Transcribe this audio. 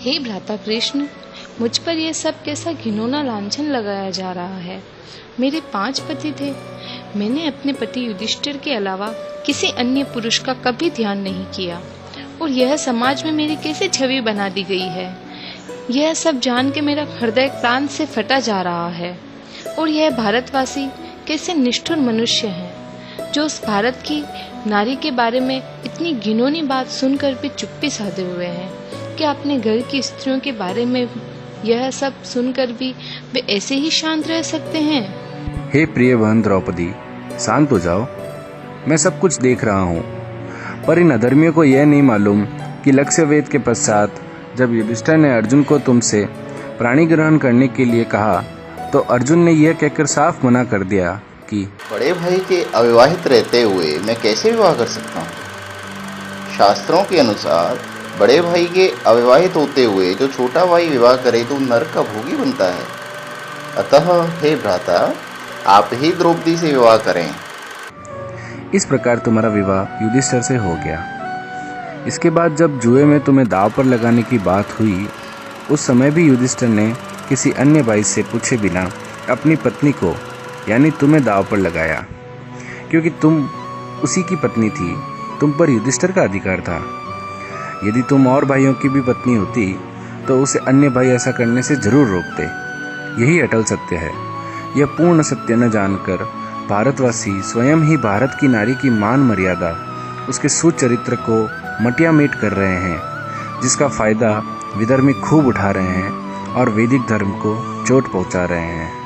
हे भ्राता कृष्ण, मुझ पर यह सब कैसा घिनौना लांछन लगाया जा रहा है। मेरे 5 पति थे। मैंने अपने पति युधिष्ठिर के अलावा किसी अन्य पुरुष का कभी ध्यान नहीं किया, और यह समाज में मेरी कैसे छवि बना दी गई है। यह सब जान के मेरा हृदय प्राण से फटा जा रहा है। और यह भारतवासी कैसे निष्ठुर मनुष्य हैं, जो उस भारत की नारी के बारे में इतनी घिनौनी बात सुनकर भी चुप्पी साधे हुए हैं। क्या अपने घर की स्त्रियों के बारे में यह सब सुनकर भी वे ऐसे ही शांत रह सकते हैं? हे प्रिय बहन द्रौपदी, शांत हो जाओ। मैं सब कुछ देख रहा हूँ, पर इन अधर्मियों को यह नहीं मालूम कि लक्ष्य वेद के पश्चात जब युधिष्ठिर ने अर्जुन को तुमसे प्राणी ग्रहण करने के लिए कहा, तो अर्जुन ने यह कहकर साफ मना कर दिया कि बड़े भाई के अविवाहित रहते हुए मैं कैसे विवाह कर सकता हूँ। शास्त्रों के अनुसार बड़े भाई के अविवाहित होते हुए जो छोटा भाई विवाह करे तो नरक का भोगी बनता है। अतः हे भ्राता, आप ही द्रौपदी से विवाह करें। इस प्रकार तुम्हारा विवाह युधिष्ठिर से हो गया। इसके बाद जब जुए में तुम्हें दांव पर लगाने की बात हुई, उस समय भी युधिष्ठिर ने किसी अन्य भाई से पूछे बिना अपनी पत्नी को यानी तुम्हें दांव पर लगाया, क्योंकि तुम उसी की पत्नी थी। तुम पर युधिष्ठिर का अधिकार था। यदि तुम और भाइयों की भी पत्नी होती तो उसे अन्य भाई ऐसा करने से जरूर रोकते। यही अटल सत्य है। यह पूर्ण सत्य न जानकर भारतवासी स्वयं ही भारत की नारी की मान मर्यादा, उसके सुचरित्र को मटियामेट कर रहे हैं, जिसका फायदा विधर्मी खूब उठा रहे हैं और वैदिक धर्म को चोट पहुंचा रहे हैं।